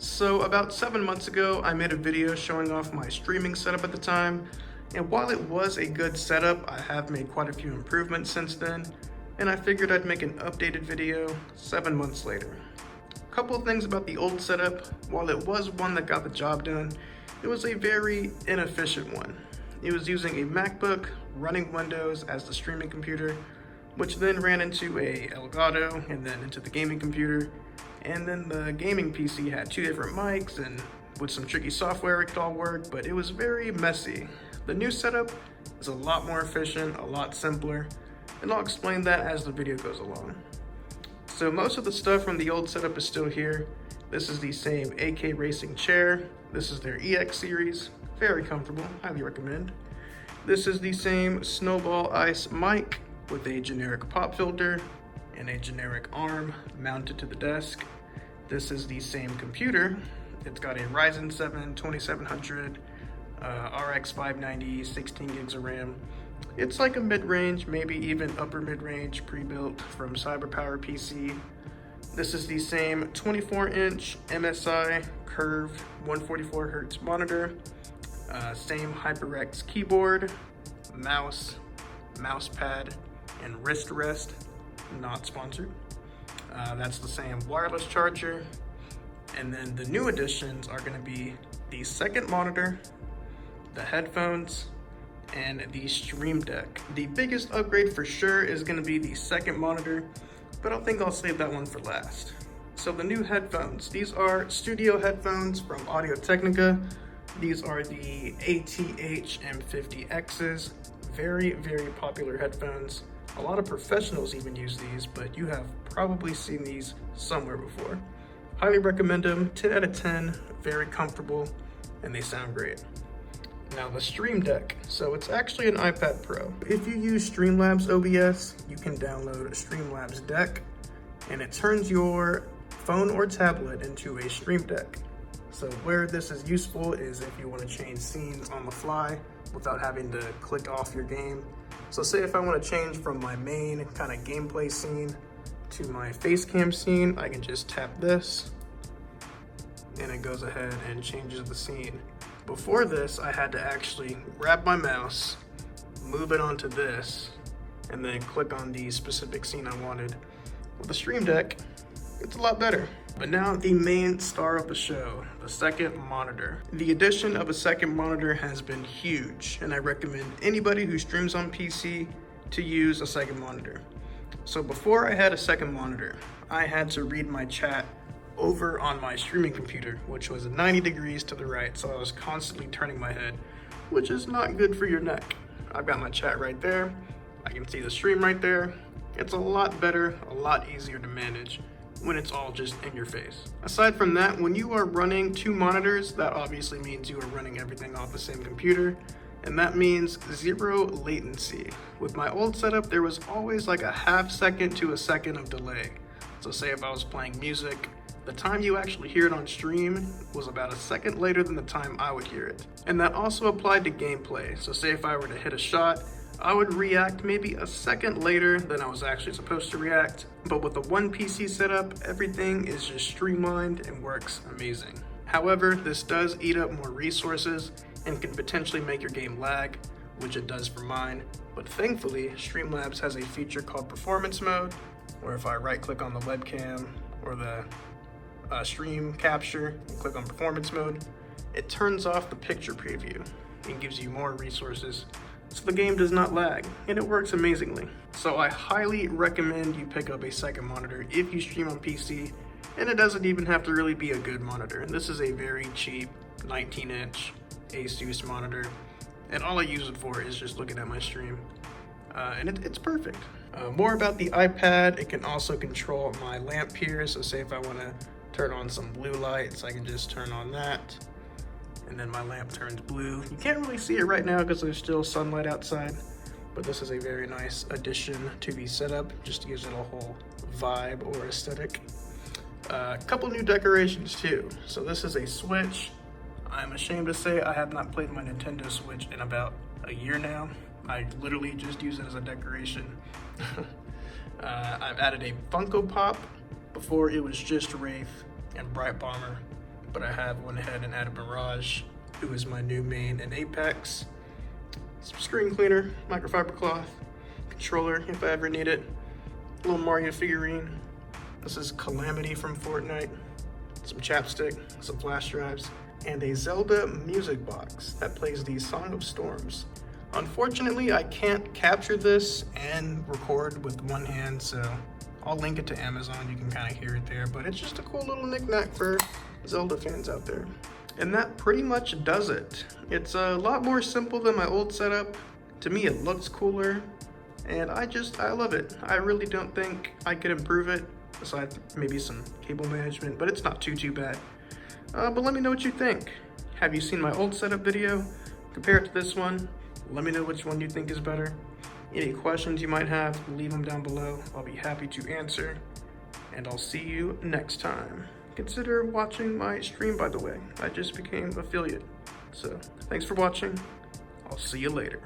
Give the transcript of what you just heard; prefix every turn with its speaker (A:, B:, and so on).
A: So about 7 months ago, I made a video showing off my streaming setup at the time, and while it was a good setup, I have made quite a few improvements since then, and I figured I'd make an updated video 7 months later. A couple of things about the old setup: while it was one that got the job done, it was a very inefficient one. It was using a MacBook running Windows as the streaming computer, which then ran into a Elgato and then into the gaming computer. And then the gaming PC had two different mics, and with some tricky software it could all work, but it was very messy. The new setup is a lot more efficient, a lot simpler, and I'll explain that as the video goes along. So most of the stuff from the old setup is still here. This is the same AK Racing chair. This is their EX series, very comfortable, highly recommend. This is the same Snowball Ice mic with a generic pop filter and a generic arm mounted to the desk. This is the same computer. It's got a Ryzen 7 2700, RX 590, 16 gigs of RAM. It's like a mid-range, maybe even upper mid-range pre-built from CyberPower PC. This is the same 24-inch MSI curved 144Hz monitor, same HyperX keyboard, mouse pad, and wrist rest. Not sponsored. That's the same wireless charger. And then the new additions are going to be the second monitor, the headphones, and the Stream Deck. The biggest upgrade for sure is going to be the second monitor, but I think I'll save that one for last. So the new headphones, these are studio headphones from Audio-Technica. These are the ATH M50Xs. Very, very popular headphones. A lot of professionals even use these, but you have probably seen these somewhere before. Highly recommend them, 10 out of 10, very comfortable, and they sound great. Now the Stream Deck, so it's actually an iPad Pro. If you use Streamlabs OBS, you can download Streamlabs Deck, and it turns your phone or tablet into a Stream Deck. So where this is useful is if you want to change scenes on the fly without having to click off your game. So say if I want to change from my main kind of gameplay scene to my face cam scene, I can just tap this and it goes ahead and changes the scene. Before this, I had to actually grab my mouse, move it onto this, and then click on the specific scene I wanted. With the Stream Deck, it's a lot better. But now the main star of the show, the second monitor. The addition of a second monitor has been huge, and I recommend anybody who streams on PC to use a second monitor. So before I had a second monitor, I had to read my chat over on my streaming computer, which was 90 degrees to the right, so I was constantly turning my head, which is not good for your neck. I've got my chat right there. I can see the stream right there. It's a lot better, a lot easier to manage when it's all just in your face. Aside from that, when you are running two monitors, that obviously means you are running everything off the same computer, and that means zero latency. With my old setup, there was always like a half second to a second of delay. So say if I was playing music, the time you actually hear it on stream was about a second later than the time I would hear it. And that also applied to gameplay. So say if I were to hit a shot, I would react maybe a second later than I was actually supposed to react. But with the one PC setup, everything is just streamlined and works amazing. However, this does eat up more resources and can potentially make your game lag, which it does for mine. But thankfully, Streamlabs has a feature called Performance Mode, where if I right click on the webcam or the stream capture and click on Performance Mode, it turns off the picture preview and gives you more resources, so the game does not lag, and it works amazingly. So I highly recommend you pick up a second monitor if you stream on PC, and it doesn't even have to really be a good monitor. This is a very cheap 19-inch Asus monitor, and all I use it for is just looking at my stream, and it's perfect. More about the iPad, it can also control my lamp here, so say if I want to turn on some blue lights, I can just turn on that, and then my lamp turns blue. You can't really see it right now because there's still sunlight outside, but this is a very nice addition to the setup, just gives it a whole vibe or aesthetic. A couple new decorations too. So this is a Switch. I'm ashamed to say I have not played my Nintendo Switch in about a year now. I literally just use it as a decoration. I've added a Funko Pop. Before it was just Wraith and Bright Bomber. but I have went ahead and added Mirage, who is my new main in Apex. Some screen cleaner, microfiber cloth, controller if I ever need it, a little Mario figurine. This is Calamity from Fortnite, some chapstick, some flash drives, and a Zelda music box that plays the Song of Storms. Unfortunately, I can't capture this and record with one hand, so I'll link it to Amazon. You can kind of hear it there, but it's just a cool little knickknack for Zelda fans out there. And that pretty much does it. It's a lot more simple than my old setup. To me, it looks cooler, and I love it. I really don't think I could improve it, aside from maybe some cable management, but it's not too bad. But let me know what you think. Have you seen my old setup video? Compare it to this one. Let me know which one you think is better. Any questions you might have, leave them down below. I'll be happy to answer. And I'll see you next time. Consider watching my stream, by the way. I just became affiliate. So, thanks for watching. I'll see you later.